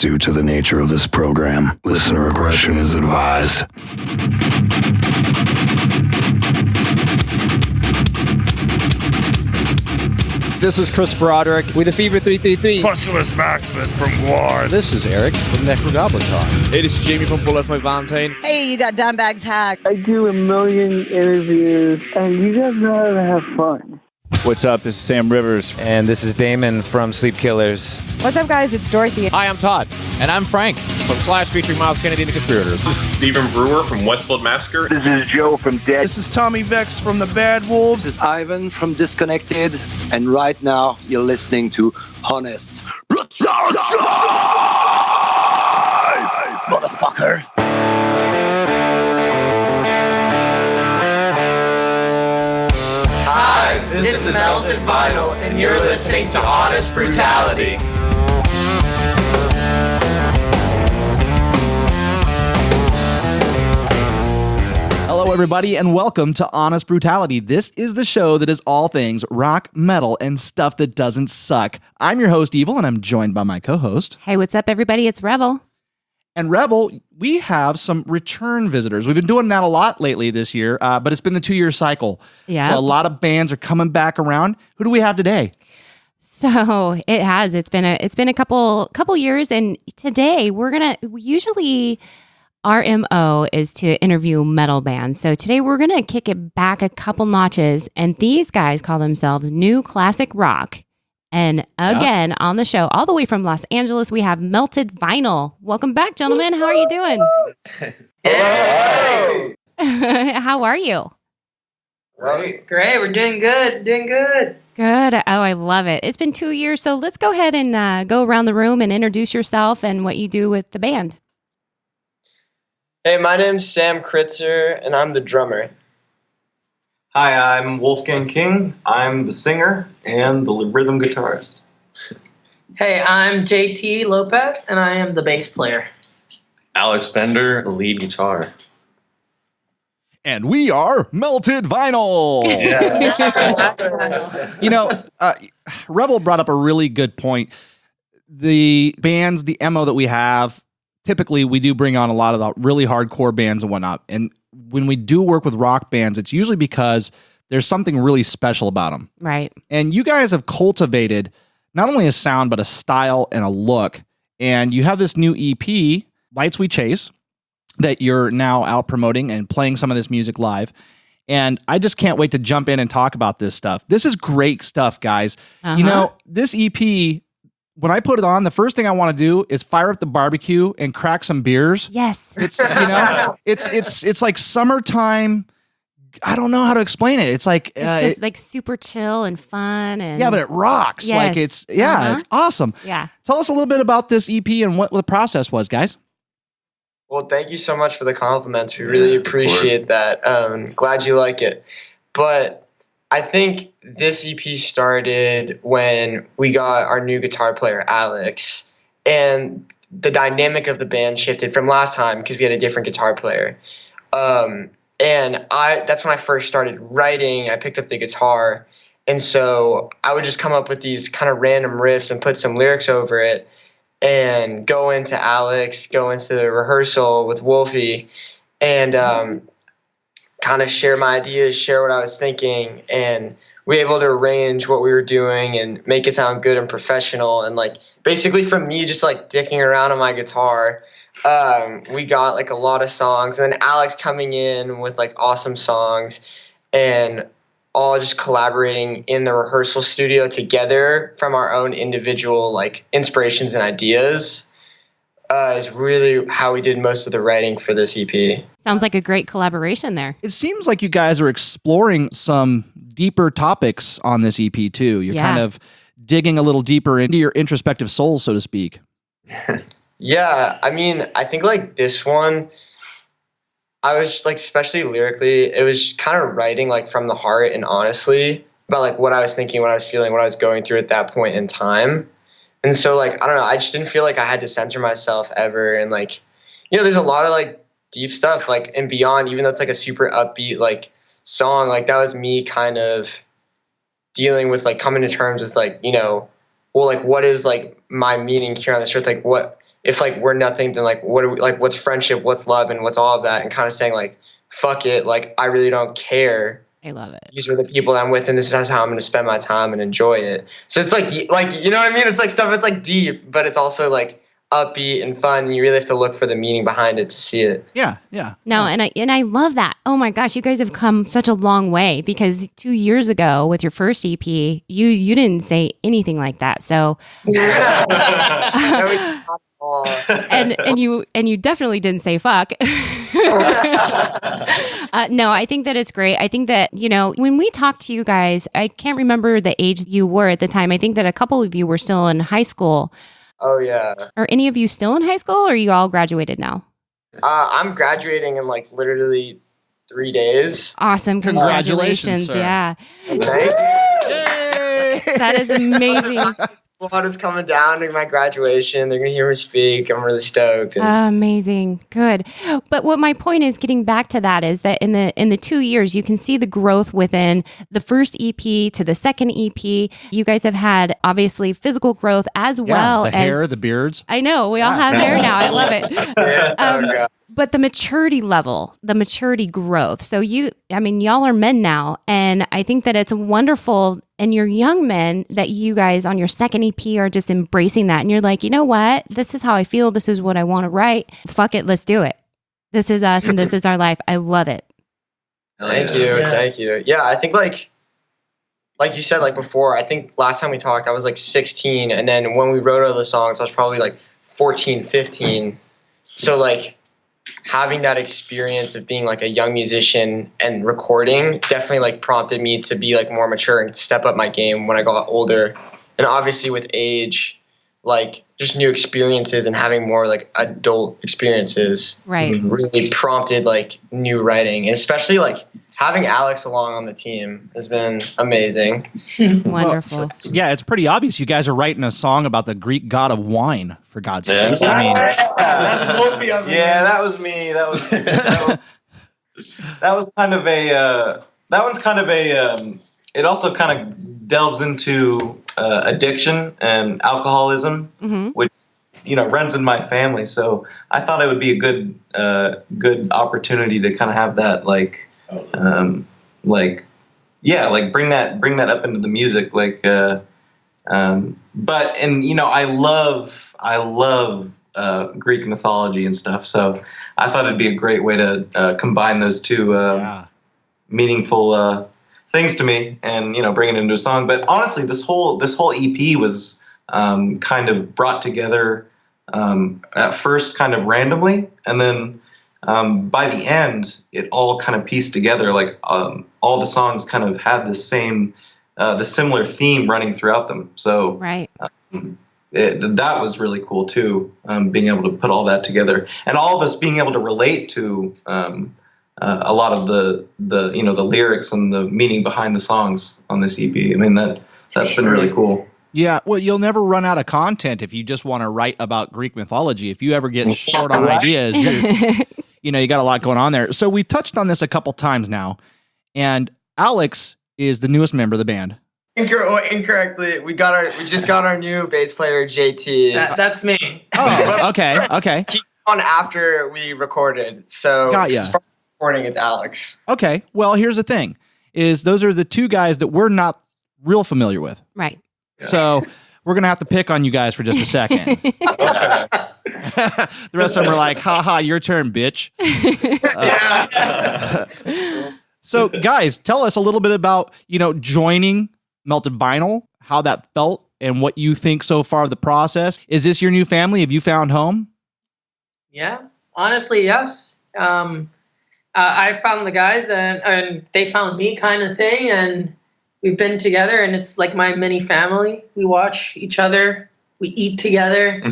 Due to the nature of this program, listener aggression is advised. This is Chris Broderick with the Fever 333. Pusillus Maximus from Guard. This is Eric from Necrogoblicon. Hey, this is Jamie from Bullet My Valentine. Hey, you got Dimebags Hack. I do a million interviews, and you guys know how to have fun. What's up? This is Sam Rivers. And this is Damon from Sleep Killers. What's up, guys? It's Dorothy. Hi, I'm Todd. And I'm Frank from Slash featuring Miles Kennedy and the Conspirators. This is Stephen Brewer from Westfield Massacre. This is Joe from Dead. This is Tommy Vex from The Bad Wolves. This is Ivan from Disconnected. And right now, you're listening to Honest. Motherfucker. Hi, this is Melted Vinyl, and you're listening to Honest Brutality. Hello, everybody, and welcome to Honest Brutality. This is the show that is all things rock, metal, and stuff that doesn't suck. I'm your host, Evil, and I'm joined by my co-host. Hey, what's up, everybody? It's Rebel. And Rebel, we have some return visitors. We've been doing that a lot lately this year, but it's been the 2-year cycle. Yeah. So a lot of bands are coming back around. Who do we have today? So it has. It's been a couple years, and today usually our MO is to interview metal bands. So today we're gonna kick it back a couple notches, and these guys call themselves New Classic Rock. And again, on the show, all the way from Los Angeles, we have Melted Vinyl. Welcome back, gentlemen. How are you doing? Hey! How are you? Great. We're doing good. Good. Oh, I love it. It's been 2 years, so let's go ahead and go around the room and introduce yourself and what you do with the band. Hey, my name's Sam Kritzer, and I'm the drummer. Hi, I'm Wolfgang King. I'm the singer and the rhythm guitarist. Hey, I'm JT Lopez, and I am the bass player. Alex Bender, lead guitar. And we are Melted Vinyl. Yeah. You know, Rebel brought up a really good point. The bands, the MO that we have, typically we do bring on a lot of the really hardcore bands and whatnot. And when we do work with rock bands, it's usually because there's something really special about them. Right. And you guys have cultivated not only a sound, but a style and a look. And you have this new EP, Lights We Chase, that you're now out promoting and playing some of this music live. And I just can't wait to jump in and talk about this stuff. This is great stuff, guys. Uh-huh. You know, this EP, when I put it on, the first thing I want to do is fire up the barbecue and crack some beers. Yes. It's, you know, it's like summertime. I don't know how to explain it. It's like, it's just like super chill and fun. And yeah, but it rocks. Yes. Like it's awesome. Yeah. Tell us a little bit about this EP and what the process was, guys. Well, thank you so much for the compliments. We really appreciate that. Glad you like it. But I think this EP started when we got our new guitar player, Alex, and the dynamic of the band shifted from last time because we had a different guitar player. And that's when I first started writing. I picked up the guitar, and so I would just come up with these kind of random riffs and put some lyrics over it and go into Alex, go into the rehearsal with Wolfie, and kind of share my ideas, share what I was thinking, and we were able to arrange what we were doing and make it sound good and professional. And like basically from me just like dicking around on my guitar, we got like a lot of songs, and then Alex coming in with like awesome songs, and all just collaborating in the rehearsal studio together from our own individual like inspirations and ideas is really how we did most of the writing for this EP. Sounds like a great collaboration there. It seems like you guys are exploring some deeper topics on this EP too. You're kind of digging a little deeper into your introspective soul, so to speak. Yeah, I mean, I think like this one, I was like, especially lyrically, it was kind of writing like from the heart and honestly about like what I was thinking, what I was feeling, what I was going through at that point in time. And so like, I don't know, I just didn't feel like I had to censor myself ever. And like, you know, there's a lot of like deep stuff like and beyond, even though it's like a super upbeat like song, like that was me kind of dealing with like coming to terms with like, you know, well, like what is like my meaning here on this earth? Like what if like we're nothing, then like what are we, like what's friendship, what's love, and what's all of that, and kind of saying like fuck it, like I really don't care. I love it. These are the people that I'm with, and this is how I'm going to spend my time and enjoy it. So it's like you know what I mean? It's like stuff that's like deep, but it's also like upbeat and fun. And you really have to look for the meaning behind it to see it. Yeah. No, and I love that. Oh my gosh, you guys have come such a long way, because 2 years ago with your first EP, you didn't say anything like that. So and you definitely didn't say fuck. No, I think that it's great. I think that, you know, when we talked to you guys, I can't remember the age you were at the time. I think that a couple of you were still in high school. Oh yeah. Are any of you still in high school, or are you all graduated now? I'm graduating in like literally 3 days. Awesome. Congratulations. Sir. Yeah. Thank you. Yay! That is amazing. Squad is coming down during my graduation. They're gonna hear me speak. I'm really stoked. Amazing. Good. But what my point is, getting back to that, is that in the 2 years, you can see the growth within the first EP to the second EP. You guys have had obviously physical growth as well the as hair, the beards. I know we all have hair now. I love it. But the maturity level, the maturity growth. So y'all are men now. And I think that it's wonderful, and you're young men, that you guys on your second EP are just embracing that. And you're like, you know what? This is how I feel. This is what I want to write. Fuck it. Let's do it. This is us and this is our life. I love it. Thank you. Thank you. Yeah, I think like you said, like before, I think last time we talked, I was like 16. And then when we wrote all the songs, I was probably like 14, 15. So like, having that experience of being like a young musician and recording definitely like prompted me to be like more mature and step up my game when I got older. And obviously with age, like just new experiences and having more like adult experiences really prompted like new writing. And especially like having Alex along on the team has been amazing. Wonderful. Well, yeah, it's pretty obvious you guys are writing a song about the Greek god of wine, for God's sakes. I mean, that's Wolfie of me. Yeah, that was me. That was kind of a that one's kind of a it also kind of delves into addiction and alcoholism, which, you know, runs in my family. So I thought it would be a good opportunity to kind of have that bring that up into the music, but you know, I love Greek mythology and stuff, so I thought it'd be a great way to combine those two meaningful things to me, and, you know, bring it into a song. But honestly, this whole EP was kind of brought together at first kind of randomly, and then by the end, it all kind of pieced together. Like all the songs kind of had the similar theme running throughout them. So that was really cool too, being able to put all that together, and all of us being able to relate to a lot of the you know, the lyrics and the meaning behind the songs on this EP. I mean, that's been really cool. Yeah, well, you'll never run out of content if you just want to write about Greek mythology. If you ever get short on ideas, you know, you got a lot going on there. So we touched on this a couple times now, and Alex is the newest member of the band. Incorrectly, we just got our new bass player, JT. That's me. Oh, okay. He's on after we recorded, so got ya. As far as recording, it's Alex. Okay, well, here's the thing: is those are the two guys that we're not real familiar with, right? So we're gonna have to pick on you guys for just a second. The rest of them are like, "Ha, your turn, bitch." So, guys, tell us a little bit about, you know, joining Melted Vinyl, how that felt, and what you think so far of the process. Is this your new family? Have you found home? Yeah, honestly, yes. I found the guys, and they found me, kind of thing, and we've been together, and it's like my mini family. We watch each other, we eat together, we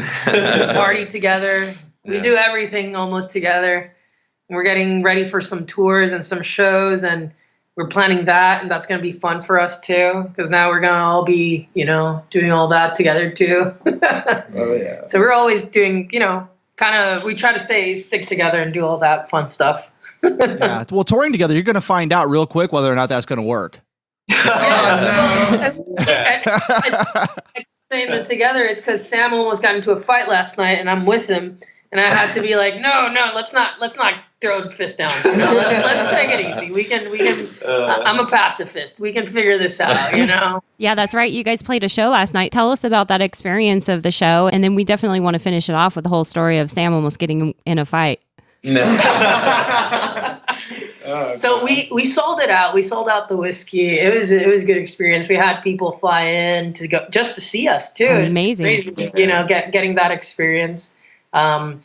party together, we do everything almost together. We're getting ready for some tours and some shows, and we're planning that, and that's going to be fun for us too, because now we're going to all be, you know, doing all that together too. Oh yeah. So we're always doing, you know, we try to stick together and do all that fun stuff. Yeah. Well, touring together, you're going to find out real quick whether or not that's going to work. And saying that together, it's because Sam almost got into a fight last night, and I'm with him, and I had to be like, no, let's not throw a fist down. Let's take it easy. We can. I'm a pacifist. We can figure this out. Yeah, that's right. You guys played a show last night. Tell us about that experience of the show, and then we definitely want to finish it off with the whole story of Sam almost getting in a fight. No. So we sold it out. We sold out the whiskey. It was a good experience. We had people fly in to go just to see us too. Amazing. It's crazy, getting that experience. So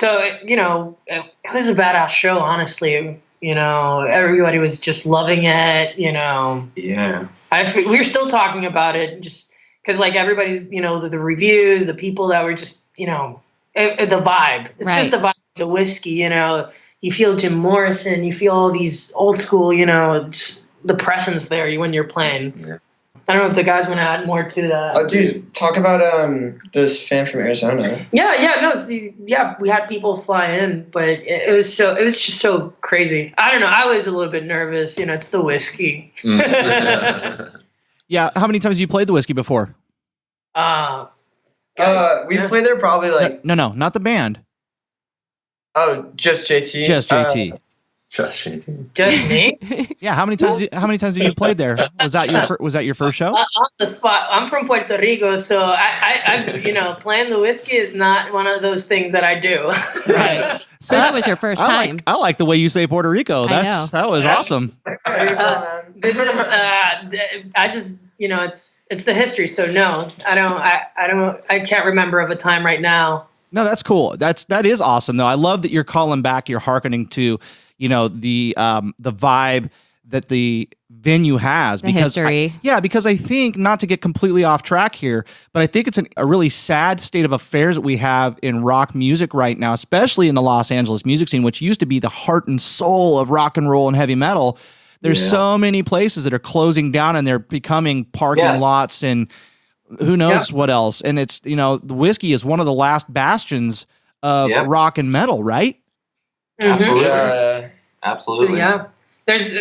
it was a badass show. Honestly, everybody was just loving it. Yeah. We were still talking about it just because everybody's the reviews, the people that were just the vibe. It's just the vibe of the whiskey. You feel Jim Morrison, you feel all these old school, just the presence there when you're playing. Yeah. I don't know if the guys want to add more to that. Oh, dude, talk about this fan from Arizona. We had people fly in, but it was just so crazy. I don't know. I was a little bit nervous. It's the whiskey. Yeah. How many times have you played the whiskey before? We've played there probably No, not the band. Oh, just JT. Just JT. Just JT. Just me? Yeah. How many times have you played there? Was that your first show? On the spot. I'm from Puerto Rico, so I playing the whiskey is not one of those things that I do. Right. So that was your first time. I like the way you say Puerto Rico. That was awesome. This is it's the history. So no, I can't remember of a time right now. No, that's cool. That is awesome though. I love that you're calling back. You're hearkening to, the vibe that the venue has. The history. Because I think, not to get completely off track here, but I think it's a really sad state of affairs that we have in rock music right now, especially in the Los Angeles music scene, which used to be the heart and soul of rock and roll and heavy metal. There's so many places that are closing down and they're becoming parking lots and who knows what else. And it's, the whiskey is one of the last bastions of rock and metal, right? Absolutely. Absolutely. So, that's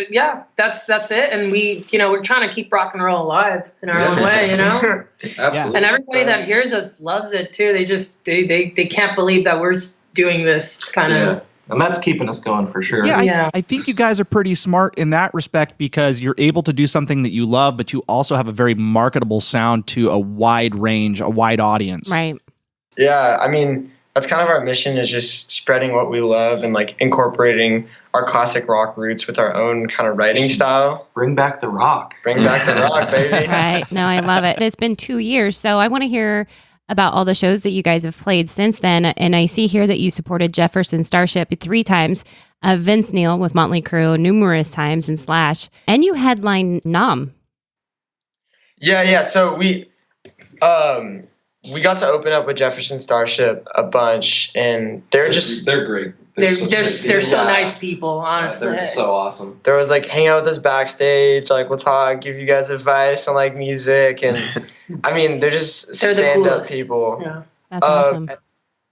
it. And we're trying to keep rock and roll alive in our own way, Absolutely. And everybody that hears us loves it too. They just, they can't believe that we're doing this kind of. And that's keeping us going for sure. I think you guys are pretty smart in that respect because you're able to do something that you love, but you also have a very marketable sound to a wide range, a wide audience. Right. Yeah, I mean, that's kind of our mission, is just spreading what we love and incorporating our classic rock roots with our own kind of writing style. Bring back the rock. Bring back the rock, baby. Right. No, I love it. It's been 2 years, so I want to hear about all the shows that you guys have played since then. And I see here that you supported Jefferson, Starship 3 times, Vince Neil with Motley Crue numerous times, and Slash, and you headline NOM. Yeah. So we got to open up with Jefferson, Starship a bunch, and they're great. They're so nice people, honestly. They're so awesome. There was hang out with us backstage, we'll talk, give you guys advice on music, and I mean they're stand-up people. Yeah, that's awesome.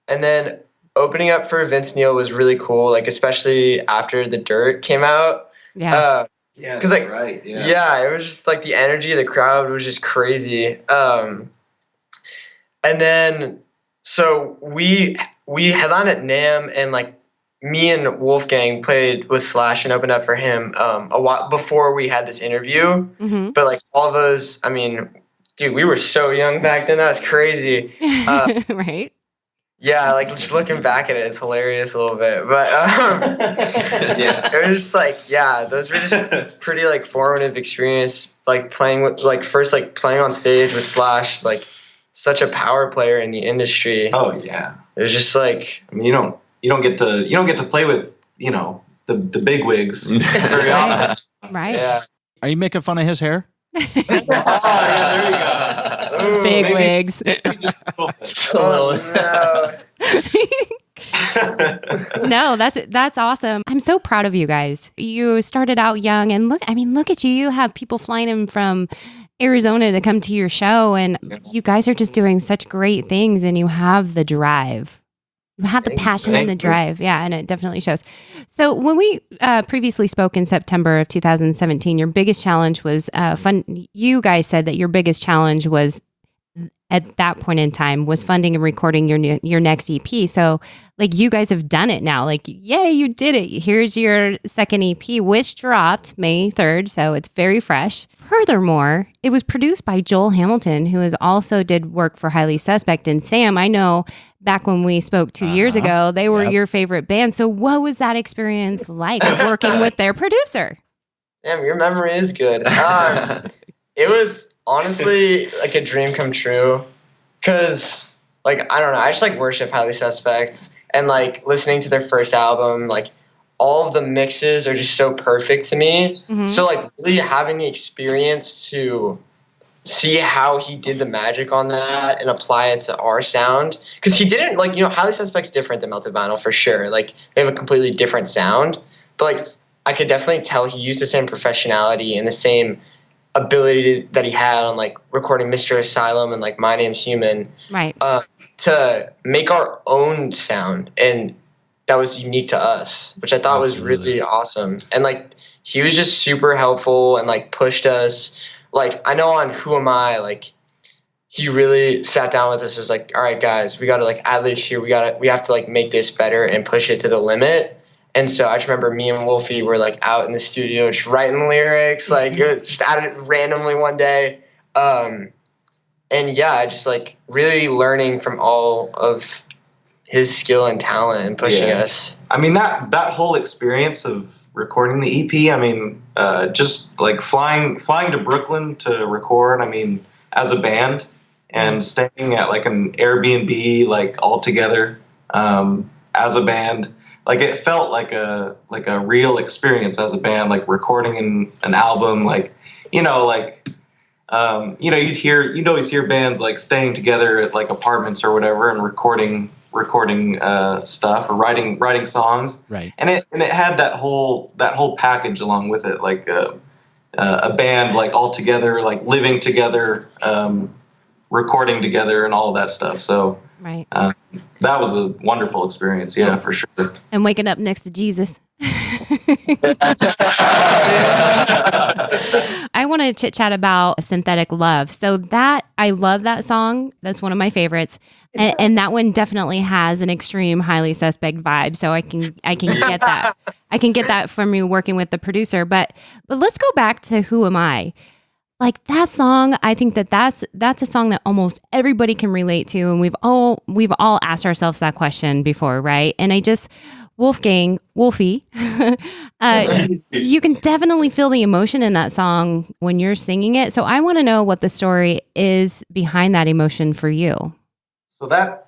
And then opening up for Vince Neil was really cool, especially after The Dirt came out. Yeah. Because right. Yeah, it was just the energy of the crowd was just crazy. And then so we headlined at NAMM, and me and Wolfgang played with Slash and opened up for him a while before we had this interview. Mm-hmm. But all those, I mean, dude, we were so young back then. That was crazy. Right. Yeah, just looking back at it, it's hilarious a little bit. But it was just those were just pretty formative experience. Playing with first playing on stage with Slash, such a power player in the industry. Oh yeah. It was just you don't get to play with the big wigs very often. Right. Yeah. Are you making fun of his hair? There you go. Big wigs. No, that's awesome. I'm so proud of you guys. You started out young, and look at you. You have people flying in from Arizona to come to your show, and you guys are just doing such great things, and you have the drive. You have the passion and the drive. Yeah, and it definitely shows. So when we previously spoke in September of 2017, your biggest challenge was fun. You guys said that your biggest challenge was at that point in time was funding and recording your next EP. So like you guys have done it now. Like, yay, you did it. Here's your second EP, which dropped May 3rd. So it's very fresh. Furthermore, it was produced by Joel Hamilton, who has also did work for Highly Suspect. And Sam, I know back when we spoke 2 years ago, they were your favorite band. So what was that experience like working with their producer? Damn, your memory is good. It was honestly like a dream come true. Cause like, I don't know, I just like worship Highly Suspect, and like listening to their first album, like all of the mixes are just so perfect to me. Mm-hmm. So like really having the experience to see how he did the magic on that and apply it to our sound. Cause he didn't like, Highly Suspect's different than Melted Vinyl for sure. Like they have a completely different sound, but like I could definitely tell he used the same professionality and the same ability that he had on like recording Mr. Asylum and like My Name's Human, right? To make our own sound, and that was unique to us, which I thought was really awesome. And like he was just super helpful and like pushed us. Like I know on Who Am I, like he really sat down with us. Was like, all right, guys, we got to like add this here. We have to like make this better and push it to the limit. And so I just remember me and Wolfie were like out in the studio just writing lyrics, like it was just added it randomly one day. And yeah, just like really learning from all of his skill and talent and pushing us. I mean, that whole experience of recording the EP, I mean, just like flying to Brooklyn to record, I mean, as a band and staying at like an Airbnb, like all together as a band. Like it felt like a real experience as a band, like recording an album, like you'd always hear bands like staying together at like apartments or whatever and recording stuff or writing songs, right? And it had that whole package along with it, like a band like all together, like living together, recording together, and all of that stuff. So. Right. That was a wonderful experience, for sure. And waking up next to Jesus. I want to chit chat about Synthetic Love. So that I love that song. That's one of my favorites. And that one definitely has an extreme Highly Suspect vibe. So I can get that. I can get that from you working with the producer. But let's go back to Who Am I? Like that song, I think that's a song that almost everybody can relate to, and we've all asked ourselves that question before, right? And Wolfie, you can definitely feel the emotion in that song when you're singing it. So I want to know what the story is behind that emotion for you. So that's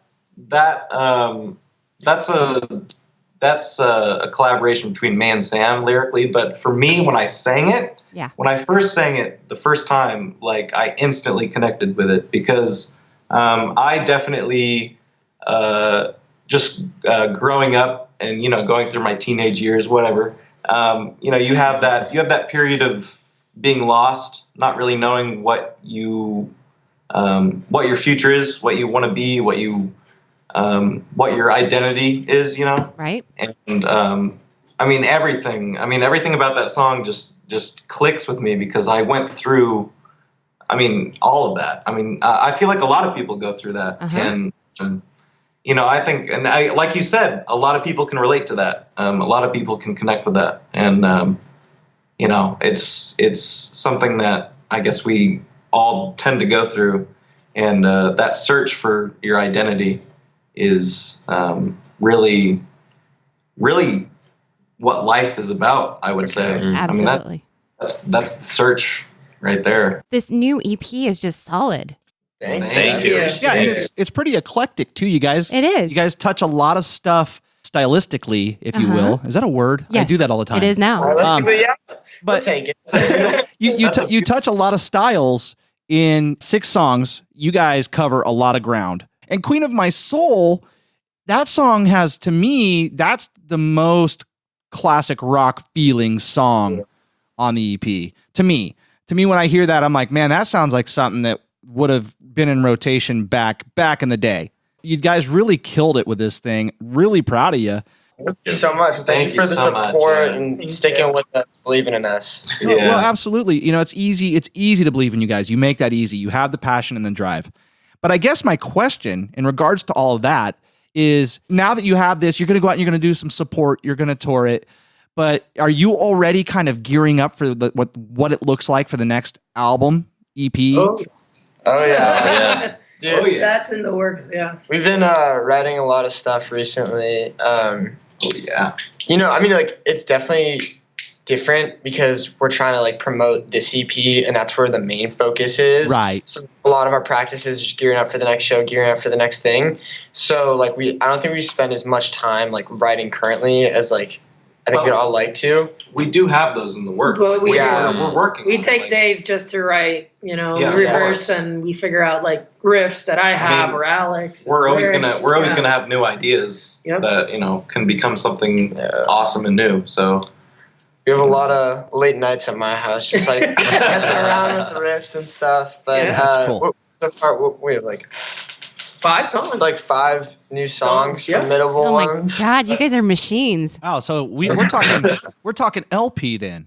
a collaboration between me and Sam lyrically, but for me, when I sang it. Yeah. When I first sang it the first time, like I instantly connected with it because I definitely just growing up and going through my teenage years, whatever. You have that period of being lost, not really knowing what your future is, what you want to be, what your identity is, Right. And I mean everything about that song just clicks with me because I went through, all of that. I feel like a lot of people go through that. And I think, and like you said, a lot of people can relate to that. A lot of people can connect with that. And, it's something that I guess we all tend to go through. And that search for your identity is really, really what life is about, I would say. Absolutely. That's the search right there. This new EP is just solid. Thank you. Yeah, and it's pretty eclectic too, you guys. It is. You guys touch a lot of stuff stylistically, if you will. Is that a word? Yes, I do that all the time. It is now. But take it. you touch a lot of styles in 6 songs. You guys cover a lot of ground. And Queen of My Soul, that song has, to me, that's the most classic rock feeling song on the EP. To me, when I hear that, I'm like, man, that sounds like something that would have been in rotation back in the day. You guys really killed it with this thing. Really proud of you. Thank you so much. Thank you for the support and sticking with us, believing in us. Well, absolutely. It's easy to believe in you guys. You make that easy. You have the passion and the drive. But I guess my question in regards to all of that is, now that you have this, you're going to go out and you're going to do some support, you're going to tour it, but are you already kind of gearing up for what it looks like for the next album, EP? Oh yeah. Dude, That's in the works, yeah. We've been writing a lot of stuff recently. It's definitely different because we're trying to promote this EP, and that's where the main focus is. Right. So a lot of our practice is just gearing up for the next show, gearing up for the next thing. So I don't think we spend as much time writing currently as I think we'd all like to. We do have those in the works. Well, we're working. We take days just to write, rehearse, and we figure out riffs that I have or Alex. We're always gonna have new ideas that can become something awesome and new. So we have a lot of late nights at my house, just messing around with the riffs and stuff. But that's cool. So far, we have 5 songs, 5 new songs, formidable ones. Oh my God, you guys are machines. Oh, so we're talking LP then.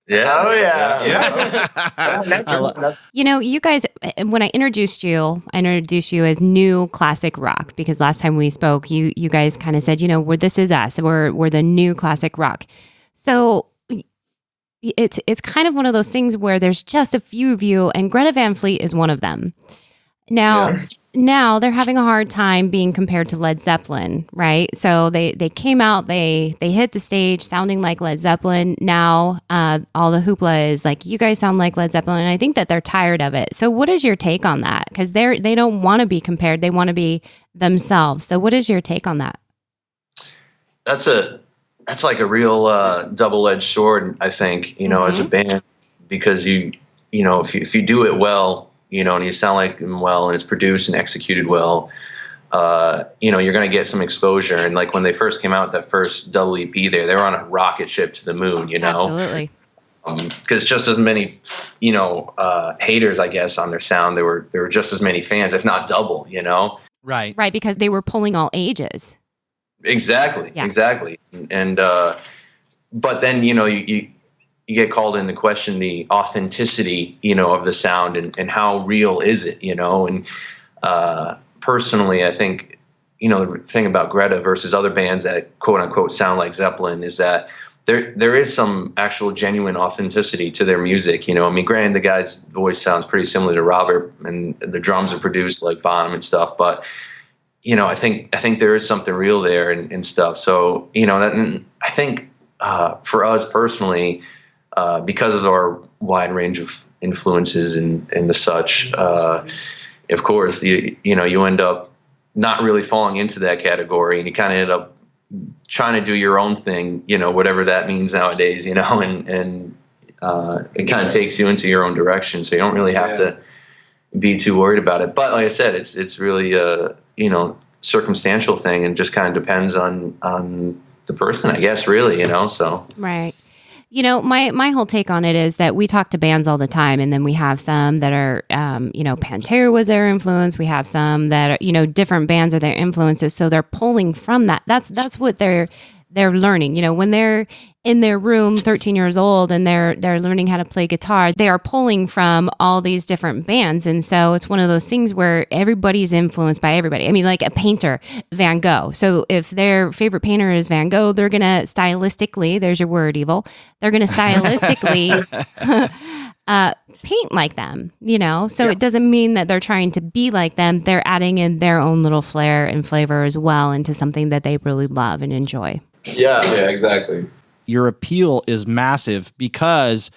Yeah. Oh yeah. You guys, when I introduced you as new classic rock, because last time we spoke, you guys kind of said, this is us. We're the new classic rock. So it's kind of one of those things where there's just a few of you, and Greta Van Fleet is one of them. Now they're having a hard time being compared to Led Zeppelin, right? So they came out, they hit the stage sounding like Led Zeppelin. Now all the hoopla is you guys sound like Led Zeppelin, and I think that they're tired of it. So what is your take on that? Because they don't want to be compared; they want to be themselves. So what is your take on that? That's a real double-edged sword, I think. As a band, because if you do it well. And you sound like them well, and it's produced and executed well, you're going to get some exposure. And when they first came out, that first double EP they were on a rocket ship to the moon, Absolutely. Because just as many, haters, I guess, on their sound, there were just as many fans, if not double, Right. Right, because they were pulling all ages. Exactly. Yeah. Exactly. And, but then, you get called into question the authenticity, of the sound and how real is it, and personally, I think, the thing about Greta versus other bands that quote unquote sound like Zeppelin is that there is some actual genuine authenticity to their music. Granted, the guy's voice sounds pretty similar to Robert, and the drums are produced like Bonham and stuff, but I think there is something real there and stuff. So, and I think for us personally, because of our wide range of influences and the such, of course, you end up not really falling into that category, and you kind of end up trying to do your own thing, whatever that means nowadays, and it kind of takes you into your own direction, so you don't really have to be too worried about it. But like I said, it's really a circumstantial thing, and just kind of depends on the person, I guess, really, so. Right. My whole take on it is that we talk to bands all the time, and then we have some that are, Pantera was their influence. We have some that are, different bands are their influences. So they're pulling from that. That's what they're learning. When they're in their room, 13 years old, and they're learning how to play guitar, they are pulling from all these different bands. And so it's one of those things where everybody's influenced by everybody. I mean, like a painter, Van Gogh. So if their favorite painter is Van Gogh, they're going to stylistically, there's your word, evil, they're going to stylistically paint like them, So it doesn't mean that they're trying to be like them. They're adding in their own little flair and flavor as well into something that they really love and enjoy. Yeah, exactly. Your appeal is massive, because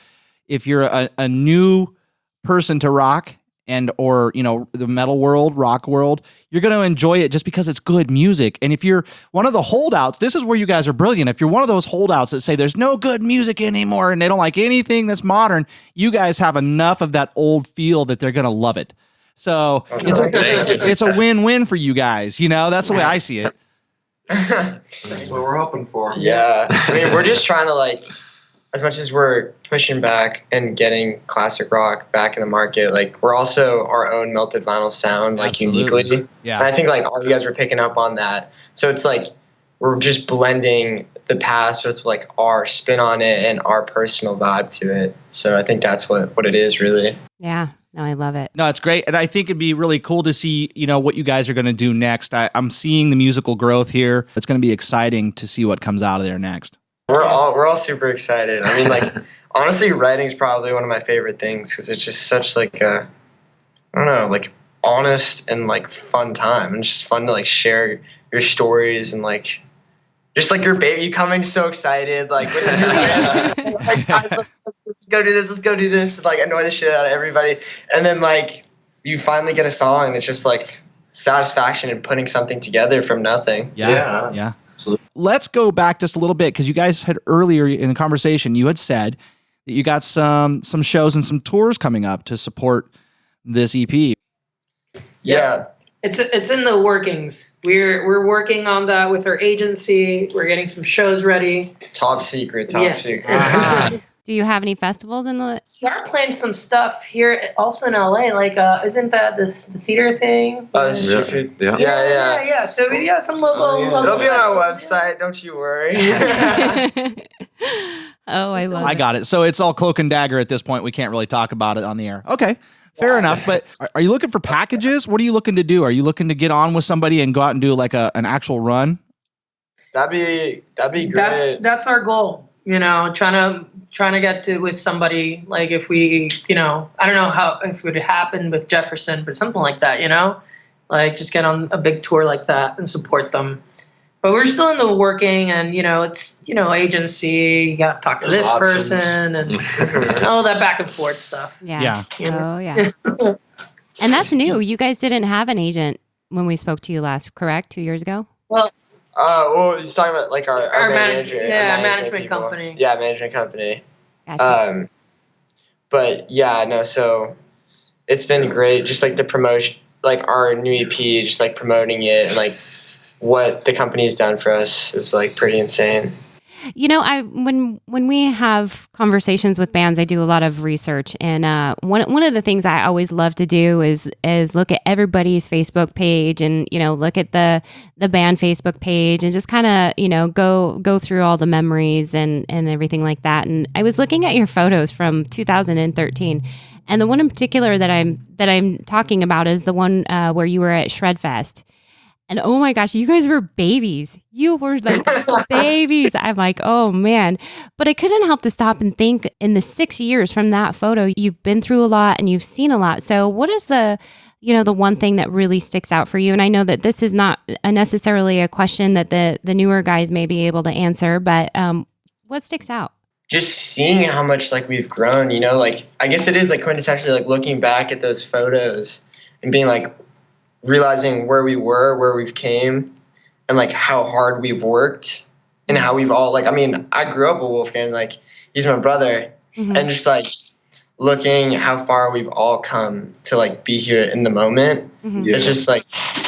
if you're a new person to rock or the metal world, rock world, you're going to enjoy it just because it's good music. And if you're one of the holdouts, this is where you guys are brilliant. If you're one of those holdouts that say there's no good music anymore and they don't like anything that's modern, you guys have enough of that old feel that they're going to love it. So it's a win-win for you guys. That's the way I see it. That's what we're hoping for. Yeah. We're just trying to as much as we're pushing back and getting classic rock back in the market, we're also our own melted vinyl sound, uniquely. Yeah. And I think all you guys are picking up on that. So it's we're just blending the past with our spin on it and our personal vibe to it. So I think that's what it is really. Yeah. No, I love it. No, it's great. And I think it'd be really cool to see, what you guys are going to do next. I'm seeing the musical growth here. It's going to be exciting to see what comes out of there next. We're all super excited. I mean, like, honestly, writing's probably one of my favorite things because it's just such like a, I don't know, like honest and like fun time, and just fun to like share your stories and like just like your baby coming so excited, like with your like, guys, let's go do this, and, like annoy the shit out of everybody, and then like you finally get a song, and it's just like satisfaction in putting something together from nothing. Yeah. Absolutely. Let's go back just a little bit because you guys had earlier in the conversation, you had said that you got some shows and some tours coming up to support this EP. Yeah. It's in the workings. We're working on that with our agency. We're getting some shows ready. Top secret. Do you have any festivals in the? We are playing some stuff here, also in LA. Like, isn't that the theater thing? Yeah. So we got some local. It'll be on our website. Don't you worry. Oh, I love it. I got it. So it's all cloak and dagger at this point. We can't really talk about it on the air. Okay. Fair enough, but are you looking for packages? What are you looking to do? Are you looking to get on with somebody and go out and do like an actual run? That'd be great. That's our goal. Trying to get to with somebody, like if we, I don't know if it would happen with Jefferson, but something like that, like just get on a big tour like that and support them. But we're still in the working, and it's agency. You got to talk to this person and all that back and forth stuff. Yeah. Oh yeah. And that's new. You guys didn't have an agent when we spoke to you last, correct? 2 years ago. Well, he's talking about like our manager. Management company. Yeah, management company. Gotcha. But yeah, no. So it's been great. Just like the promotion, like our new EP, just like promoting it and like what the company's done for us is like pretty insane. When we have conversations with bands, I do a lot of research, and one of the things I always love to do is look at everybody's Facebook page, and look at the band Facebook page, and just kind of go through all the memories and everything like that. And I was looking at your photos from 2013, and the one in particular that I'm talking about is the one where you were at Shredfest. And oh my gosh, you guys were babies. You were like babies. I'm like, oh man. But I couldn't help to stop and think, in the 6 years from that photo, you've been through a lot and you've seen a lot. So what is the one thing that really sticks out for you? And I know that this is not necessarily a question that the newer guys may be able to answer, but what sticks out? Just seeing how much like we've grown, like I guess it is like quintessentially like looking back at those photos and being like, realizing where we were, where we've came, and like how hard we've worked, and how we've all like. I mean, I grew up with Wolfgang, like he's my brother, and just like looking how far we've all come to like be here in the moment. It's just like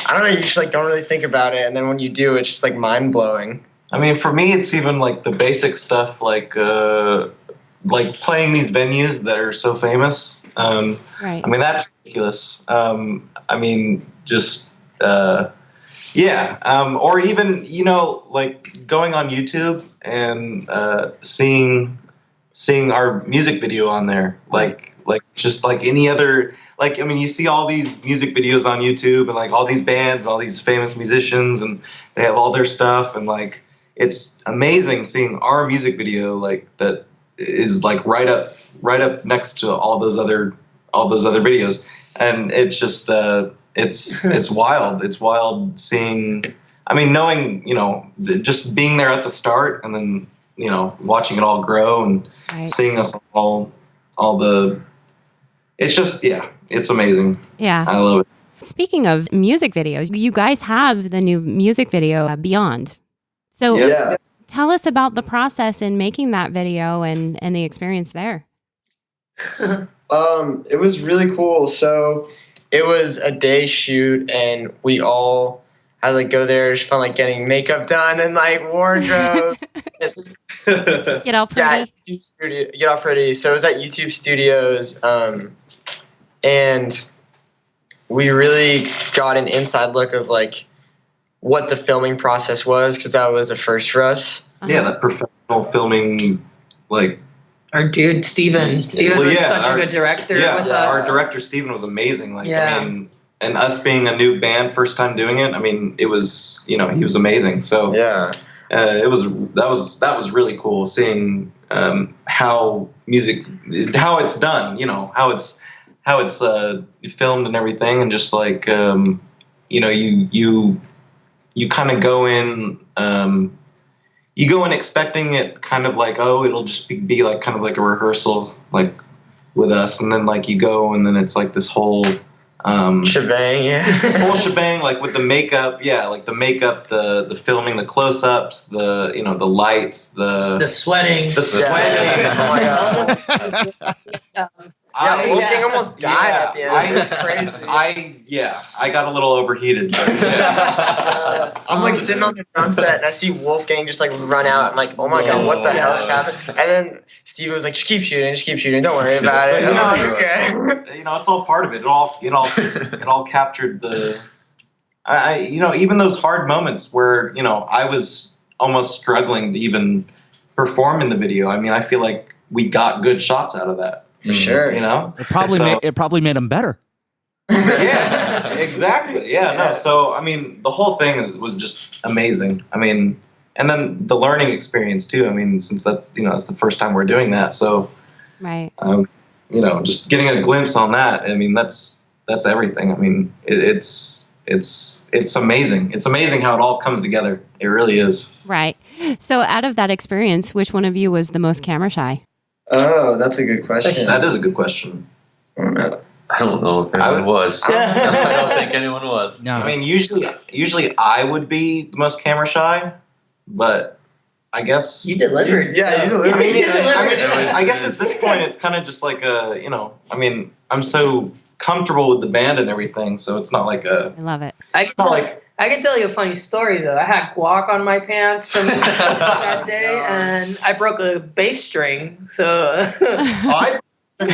I don't know. You just like don't really think about it, and then when you do, it's just like mind blowing. I mean, for me, it's even like the basic stuff, like playing these venues that are so famous. Right. I mean, that's ridiculous. I mean, just or even like going on YouTube and seeing our music video on there, like just like any other. Like, I mean, you see all these music videos on YouTube and like all these bands, all these famous musicians, and they have all their stuff, and like it's amazing seeing our music video like that is like right up next to all those other videos, and it's just it's wild. It's wild seeing. I mean, knowing just being there at the start, and then watching it all grow and seeing us all the. It's just it's amazing. Yeah, I love it. Speaking of music videos, you guys have the new music video Beyond. So tell us about the process in making that video and the experience there. It was really cool. So it was a day shoot, and we all had to like go there. Just fun like getting makeup done and like wardrobe. Get all pretty. Get all pretty. So it was at YouTube Studios, and we really got an inside look of like what the filming process was, because that was a first for us. Yeah, that professional filming like Our dude, Steven. Steven was such a good director with us. Our director, Steven, was amazing. Like, I mean, and us being a new band, first time doing it, I mean, it was, he was amazing. So that was really cool seeing how it's done, how it's filmed and everything, and just like you kind of go in. You go in expecting it kind of like, oh, it'll just be like kind of like a rehearsal, like with us, and then like you go and then it's like this whole shebang, whole shebang, like with the makeup, the filming, the close-ups, the the lights, the sweating, Wolfgang almost died at the end. It was crazy. I got a little overheated. But I'm like sitting on the drum set and I see Wolfgang just like run out. I'm like, oh my god, what the hell just happened? And then Steve was like, just keep shooting, don't worry about it. I'm like, okay. It's all part of it. It all captured the. Even those hard moments where I was almost struggling to even perform in the video. I mean, I feel like we got good shots out of that. For sure. It probably made them better. Yeah, exactly. Yeah, no. So, I mean, the whole thing was just amazing. I mean, and then the learning experience too. I mean, since that's that's the first time we're doing that. So, right. Just getting a glimpse on that. I mean, that's everything. I mean, it's amazing. It's amazing how it all comes together. It really is. Right. So, out of that experience, which one of you was the most camera shy? Oh, that's a good question. That is a good question. I don't know if anyone was. I don't think anyone was. No. I mean, usually I would be the most camera shy, but I guess you delivered. Yeah, you delivered. I guess at this point it's kind of just like I mean, I'm so comfortable with the band and everything, so it's not like I love it. I can tell you a funny story though. I had guac on my pants from that day, and I broke a bass string. So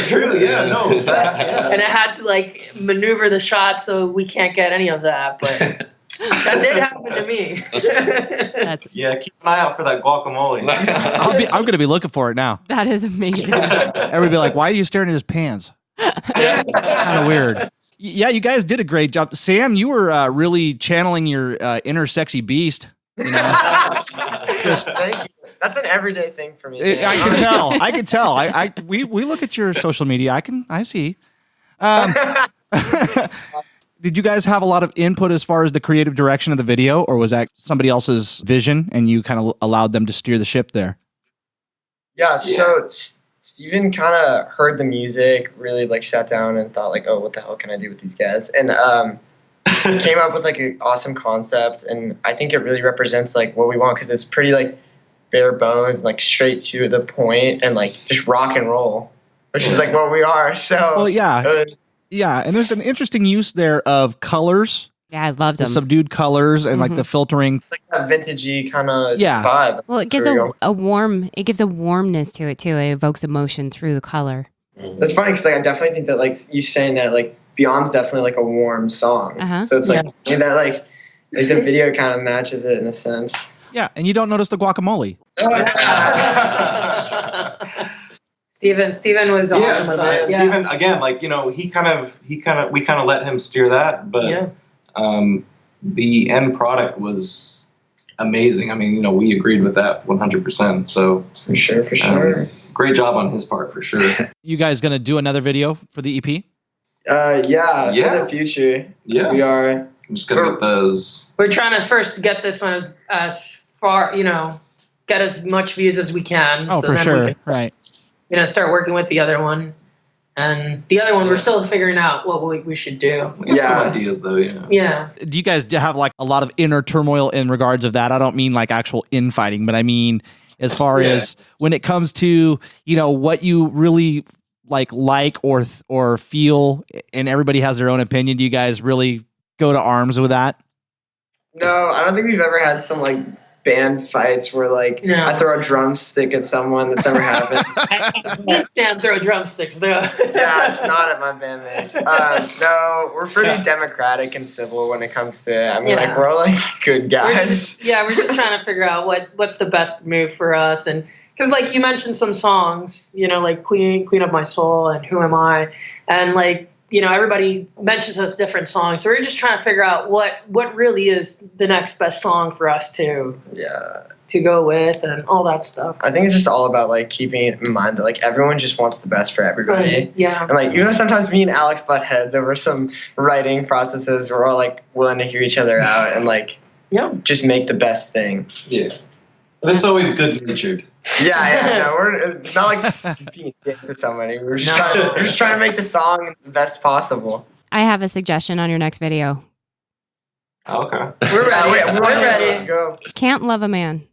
true, yeah, no, and I had to like maneuver the shot so we can't get any of that. But that did happen to me. Keep an eye out for that guacamole. I'm going to be looking for it now. That is amazing. Everybody be like, why are you staring at his pants? Kind of weird. Yeah, you guys did a great job. Sam, you were really channeling your inner sexy beast. Thank you. That's an everyday thing for me. I can tell. We look at your social media. I see. Did you guys have a lot of input as far as the creative direction of the video, or was that somebody else's vision and you kind of allowed them to steer the ship there? Yeah. So Steven kind of heard the music, really like sat down and thought like, oh, what the hell can I do with these guys? And came up with like an awesome concept. And I think it really represents like what we want, because it's pretty like bare bones, like straight to the point, and like just rock and roll, which is like what we are. So well, yeah. And there's an interesting use there of colors. Yeah, I loved them. Subdued colors and like the filtering. It's like that vintagey kind of vibe. Well, it gives a warmness to it too. It evokes emotion through the color. That's funny because like I definitely think that like you saying that like Beyond's definitely like a warm song. So it's like that like the video kind of matches it in a sense. Yeah, and you don't notice the guacamole. Steven was awesome. Steven again, like we kind of let him steer that, but the end product was amazing. I mean, we agreed with that 100%. So for sure. Great job on his part, for sure. You guys gonna do another video for the EP? For the future. Yeah, we are. I'm just gonna get those. We're trying to first get this one as far, get as much views as we can. Oh, so for sure, right. Start working with the other one. And the other one, we're still figuring out what we should do. We got some ideas, though, Yeah. Do you guys have, like, a lot of inner turmoil in regards of that? I don't mean, like, actual infighting, but I mean as far as when it comes to, what you really, like or feel, and everybody has their own opinion. Do you guys really go to arms with that? No, I don't think we've ever had some, like, band fights where I throw a drumstick at someone. That's never happened. I stand throw drumsticks though. Yeah, it's not at my bandmates. No, we're pretty democratic and civil when it comes to it. I mean, we're all like good guys. We're just trying to figure out what's the best move for us, and because like you mentioned some songs, like Queen of My Soul and Who Am I, and like everybody mentions us different songs, so we're just trying to figure out what really is the next best song for us to go with and all that stuff. I think it's just all about like keeping it in mind that like everyone just wants the best for everybody. Right. Yeah. And like sometimes me and Alex butt heads over some writing processes. We're all like willing to hear each other out and like just make the best thing. Yeah. But it's always good natured. It's not like being a dick to somebody. We're just trying to make the song the best possible. I have a suggestion on your next video. Okay. We're ready. We're ready. Let's go. Can't Love a Man.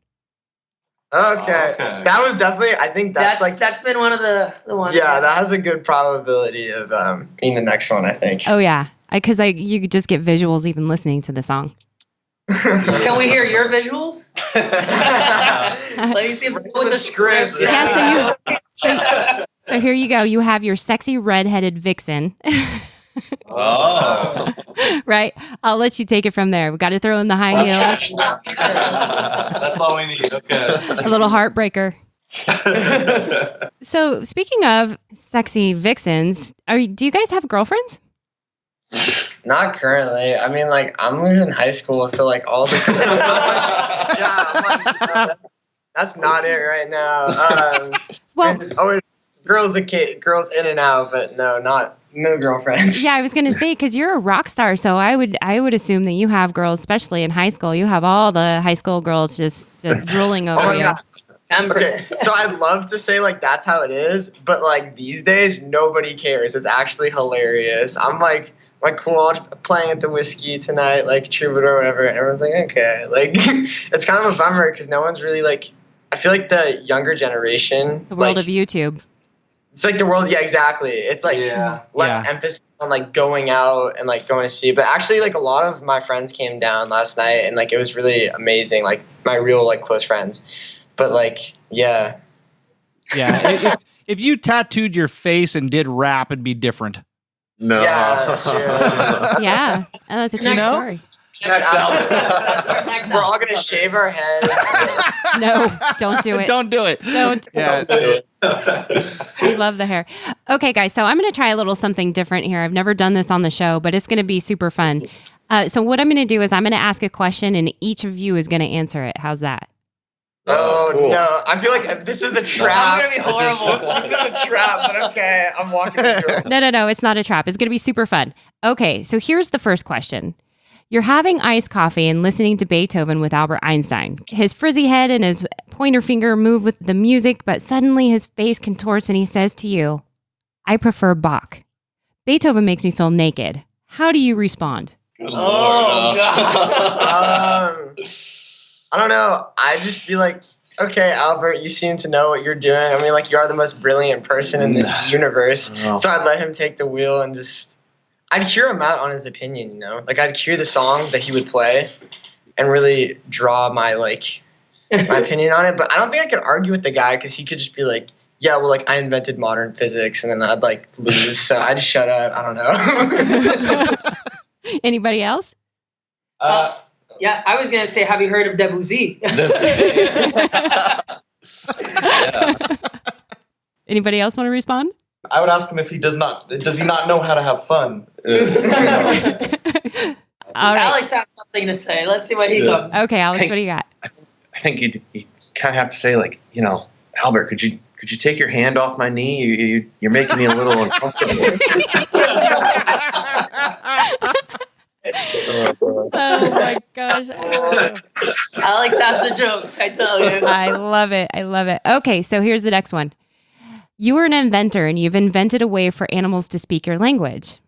Okay. That was definitely, I think that's been one of the ones. Yeah, that has a good probability of being the next one, I think. Oh yeah, because you could just get visuals even listening to the song. Can we hear your visuals? Let me see with the script. Yeah. So here you go. You have your sexy redheaded vixen. Oh. Right. I'll let you take it from there. We got to throw in the high heels. That's all we need. Okay. A little heartbreaker. So speaking of sexy vixens, do you guys have girlfriends? Not currently. I mean, like, I'm in high school, so, like, all the... that's not it right now. Always girls in and out, but no girlfriends. Yeah, I was going to say, because you're a rock star, so I would assume that you have girls, especially in high school. You have all the high school girls just drooling over you. Yeah. Okay, so I'd love to say, like, that's how it is, but, like, these days, nobody cares. It's actually hilarious. I'm, like cool, I'm playing at the Whiskey tonight, like Troubadour or whatever, and everyone's like, okay. Like, it's kind of a bummer because no one's really, like, I feel like the younger generation. The world of YouTube. It's like the world, yeah, exactly. It's like less emphasis on like going out and like going to see. But actually, like a lot of my friends came down last night and like it was really amazing. Like my real like close friends. But like, yeah. Yeah. if you tattooed your face and did rap, it'd be different. No. Yeah, that's true. Yeah. That's a true story. Next album. We're all gonna shave our heads. No, don't do it. Don't do it. Don't. Yeah. We love the hair. Okay, guys. So I'm going to try a little something different here. I've never done this on the show, but it's going to be super fun. So what I'm going to do is I'm going to ask a question, and each of you is going to answer it. How's that? Oh, cool. No. I feel like this is a trap. It's going to be horrible. This is a trap, but okay. I'm walking through it. No. It's not a trap. It's going to be super fun. Okay, so here's the first question. You're having iced coffee and listening to Beethoven with Albert Einstein. His frizzy head and his pointer finger move with the music, but suddenly his face contorts and he says to you, I prefer Bach. Beethoven makes me feel naked. How do you respond? Good Lord. God. I don't know. I just be like, okay, Albert, you seem to know what you're doing. I mean, like, you are the most brilliant person in the universe. No. So I'd let him take the wheel and just... I'd hear him out on his opinion, you know? Like, I'd hear the song that he would play and really draw my, like, my opinion on it. But I don't think I could argue with the guy because he could just be like, yeah, well, like, I invented modern physics, and then I'd, like, lose. So I'd just shut up. I don't know. Anybody else? Yeah, I was going to say, have you heard of Debussy? Anybody else want to respond? I would ask him if does he not know how to have fun? All right. Alex has something to say. Let's see what he comes. Okay, Alex, what do you got? I think you kind of have to say, like, you know, Albert, could you take your hand off my knee? You're making me a little uncomfortable. Oh my gosh. Alex has the jokes, I tell you. I love it. Okay, so here's the next one. You are an inventor and you've invented a way for animals to speak your language.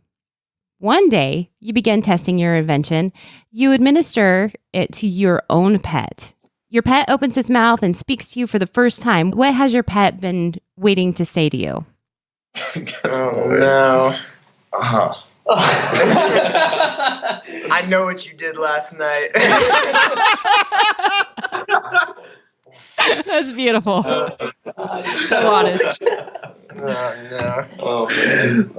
One day, you begin testing your invention. You administer it to your own pet. Your pet opens its mouth and speaks to you for the first time. What has your pet been waiting to say to you? Oh, no. Uh-huh. I know what you did last night. That's beautiful. So honest. No. Oh, man.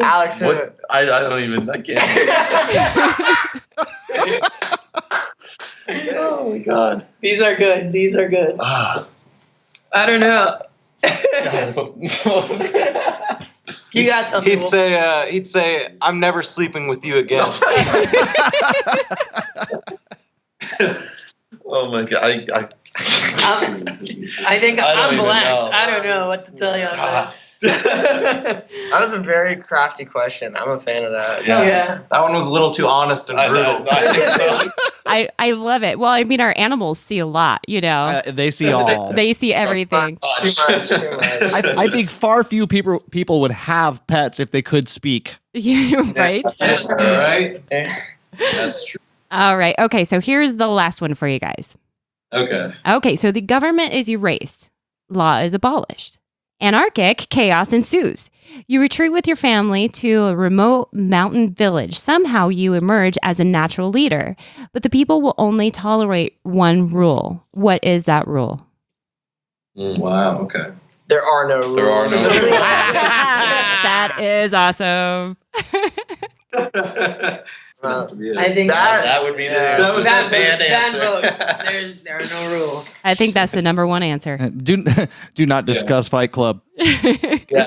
Alex, I don't even. I can't. Oh my God. These are good. I don't know. You got something. He'd say, "I'm never sleeping with you again." Oh my god! I think I'm blank. I don't know what to tell you on that. That was a very crafty question. I'm a fan of that. Yeah. That one was a little too honest and brutal. I love it. Well, I mean, our animals see a lot, you know. They see all. They see everything. Too much. I think far few people would have pets if they could speak. Yeah, right? Right? That's true. All right. Okay, so here's the last one for you guys. Okay, so the government is erased. Law is abolished. Anarchic chaos ensues. You retreat with your family to a remote mountain village. Somehow you emerge as a natural leader, but the people will only tolerate one rule. What is that rule? Wow, okay. There are no rules. That is awesome. I think that would be the band answer. Vote. There are no rules. I think that's the number one answer. Do not discuss Fight Club. Exactly.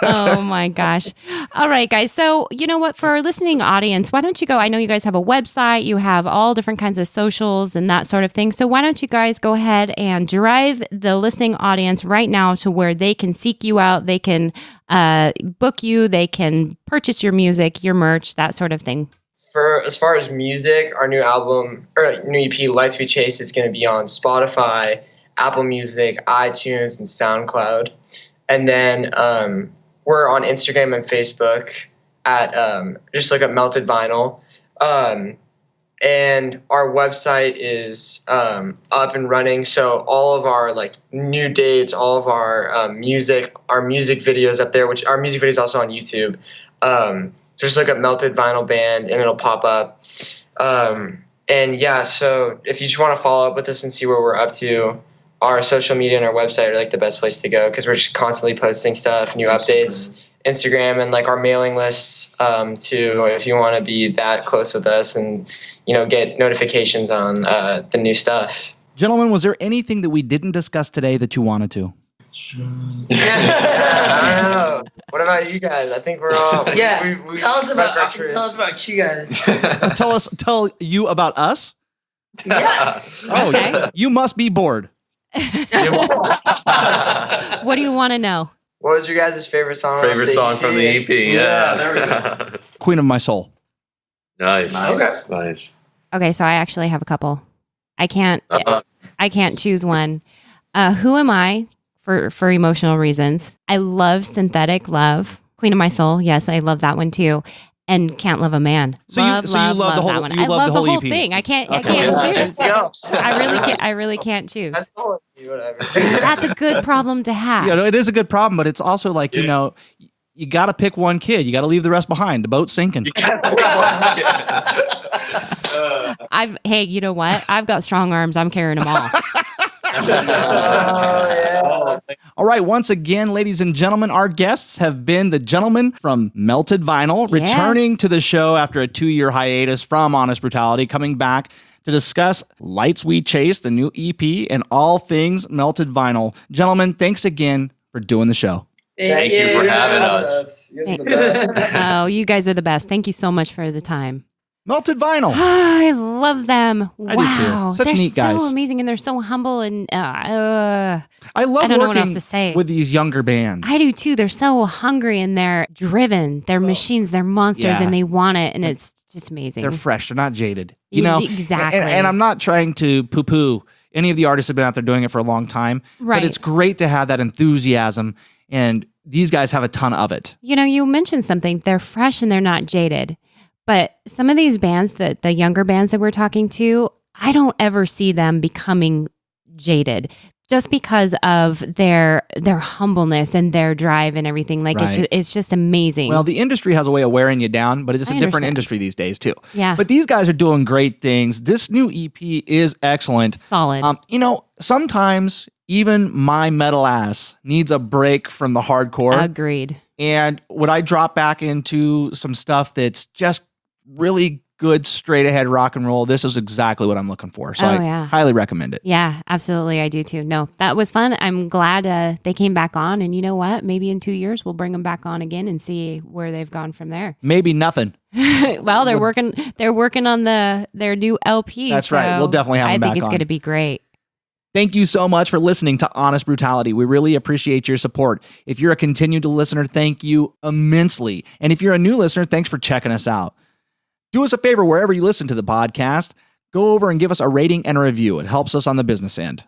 Oh my gosh. All right, guys. So you know what? For our listening audience, why don't you go? I know you guys have a website. You have all different kinds of socials and that sort of thing. So why don't you guys go ahead and drive the listening audience right now to where they can seek you out. They can book you. They can purchase your music, your merch, that sort of thing. For as far as music, our new album or new EP, Lights We Chase, is going to be on Spotify, Apple Music, iTunes, and SoundCloud. And then we're on Instagram and Facebook at just look up Melted Vinyl. And our website is up and running. So all of our new dates, all of our music videos up there, which our music video is also on YouTube. Just look up Melted Vinyl Band and it'll pop up. And yeah, so if you just want to follow up with us and see where we're up to, our social media and our website are the best place to go because we're just constantly posting stuff, new updates, Instagram, and our mailing lists too, if you want to be that close with us and get notifications on the new stuff. Gentlemen, was there anything that we didn't discuss today that you wanted to? I don't know. What about you guys? I think we're all we tell us about you guys. Tell you about us? Yes. Oh, okay. You must be bored. What do you want to know? What was your guys' favorite song? From the EP. Yeah, there we go. Queen of My Soul. Nice. Okay, so I actually have a couple. I can't choose one. Who Am I? For emotional reasons. I love Synthetic Love. Queen of My Soul. Yes, I love that one too. And Can't Love a Man. So you love the whole, that one. I love the whole EP. thing. I can't choose. I really can't choose. That's all whatever. That's a good problem to have. Yeah, it is a good problem, but it's also you got to pick one kid. You got to leave the rest behind. The boat's sinking. Hey, you know what? I've got strong arms. I'm carrying them all. All right. Once again, ladies and gentlemen, our guests have been the gentlemen from Melted Vinyl, returning to the show after a 2-year hiatus from Honest Brutality, coming back to discuss Lights We Chase, the new EP, and all things Melted Vinyl. Gentlemen, thanks again for doing the show. Thank you for having us. You're the best. Oh, you guys are the best. Thank you so much for the time. Melted Vinyl. I love them. I do too. Such neat guys. They're so amazing and they're so humble and I love I don't know what working else to say. with these younger bands. I do too. They're so hungry and they're driven. They're machines. They're monsters and they want it and it's just amazing. They're fresh. They're not jaded. Exactly. And I'm not trying to poo-poo. Any of the artists have been out there doing it for a long time. Right. But it's great to have that enthusiasm and these guys have a ton of it. You mentioned something. They're fresh and they're not jaded. But some of these bands, the younger bands that we're talking to, I don't ever see them becoming jaded just because of their humbleness and their drive and everything. It's just amazing. Well, the industry has a way of wearing you down, but it's a different industry these days too. Yeah. But these guys are doing great things. This new EP is excellent. Solid. Sometimes even my metal ass needs a break from the hardcore. Agreed. And would I drop back into some stuff that's just really good straight ahead rock and roll, this is exactly what I'm looking for. So I highly recommend it. Yeah, absolutely. I do too. No, that was fun. I'm glad they came back on. And you know what? Maybe in 2 years, we'll bring them back on again and see where they've gone from there. Maybe nothing. Well, they're working on their new LP. That's right. We'll definitely have them back on. I think it's going to be great. Thank you so much for listening to Honest Brutality. We really appreciate your support. If you're a continued listener, thank you immensely. And if you're a new listener, thanks for checking us out. Do us a favor wherever you listen to the podcast. Go over and give us a rating and a review. It helps us on the business end.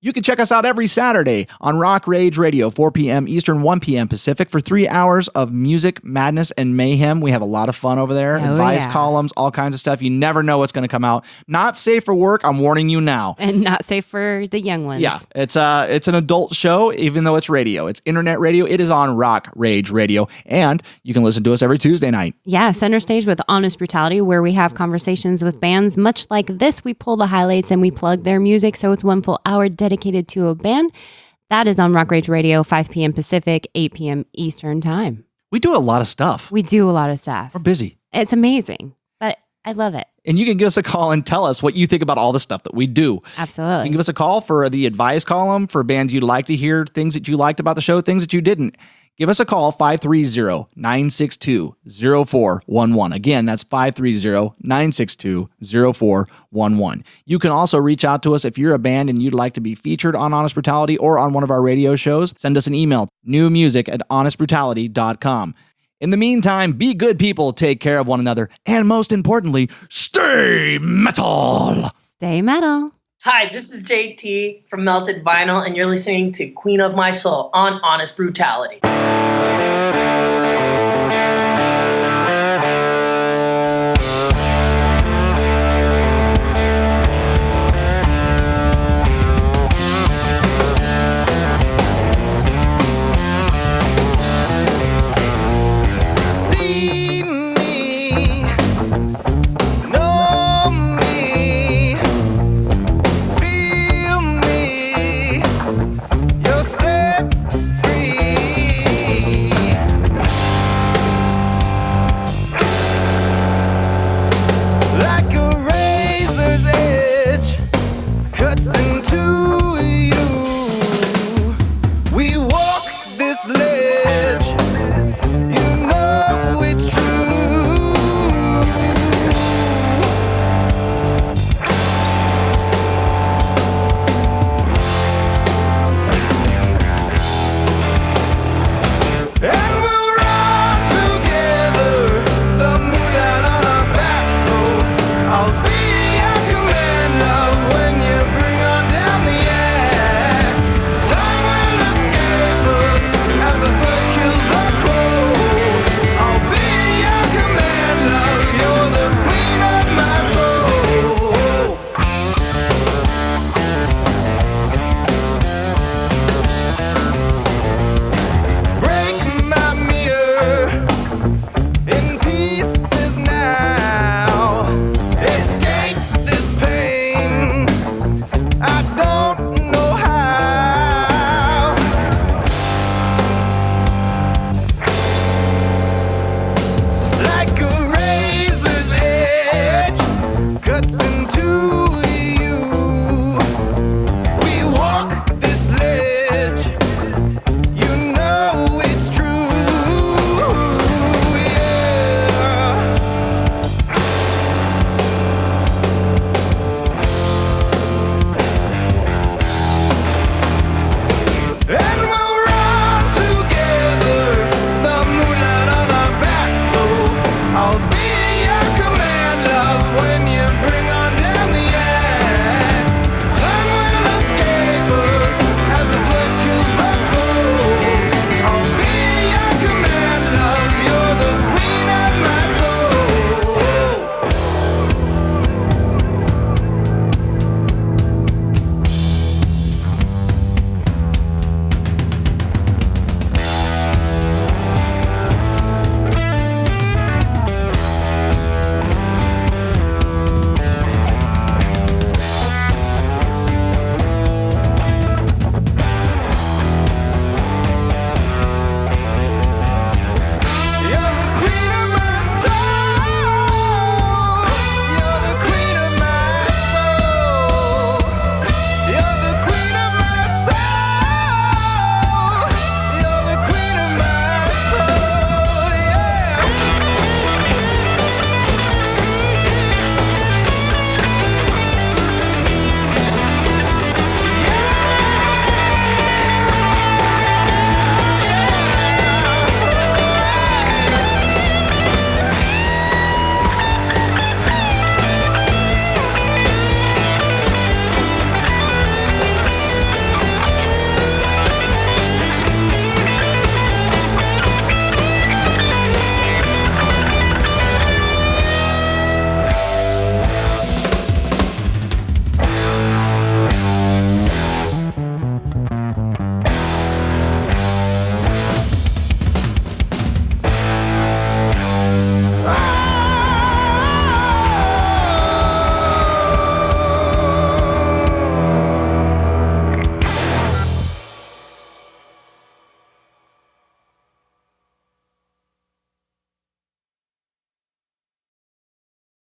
You can check us out every Saturday on Rock Rage Radio, 4 p.m. Eastern, 1 p.m. Pacific for 3 hours of music, madness, and mayhem. We have a lot of fun over there. Advice columns, all kinds of stuff. You never know what's going to come out. Not safe for work. I'm warning you now. And not safe for the young ones. Yeah, it's an adult show, even though it's radio. It's internet radio. It is on Rock Rage Radio, and you can listen to us every Tuesday night. Yeah, Center Stage with Honest Brutality, where we have conversations with bands much like this. We pull the highlights and we plug their music, so it's 1 full hour dedicated to a band. That is on Rock Rage Radio, 5 p.m. Pacific, 8 p.m. Eastern time. We do a lot of stuff. We do a lot of stuff. We're busy. It's amazing, but I love it. And you can give us a call and tell us what you think about all the stuff that we do. Absolutely. You can give us a call for the advice column, for bands you'd like to hear, things that you liked about the show, things that you didn't. Give us a call, 530-962-0411. Again, that's 530-962-0411. You can also reach out to us if you're a band and you'd like to be featured on Honest Brutality or on one of our radio shows. Send us an email, newmusic@honestbrutality.com. In the meantime, be good people, take care of one another, and most importantly, stay metal! Stay metal. Hi, this is JT from Melted Vinyl, and you're listening to Queen of My Soul on Honest Brutality.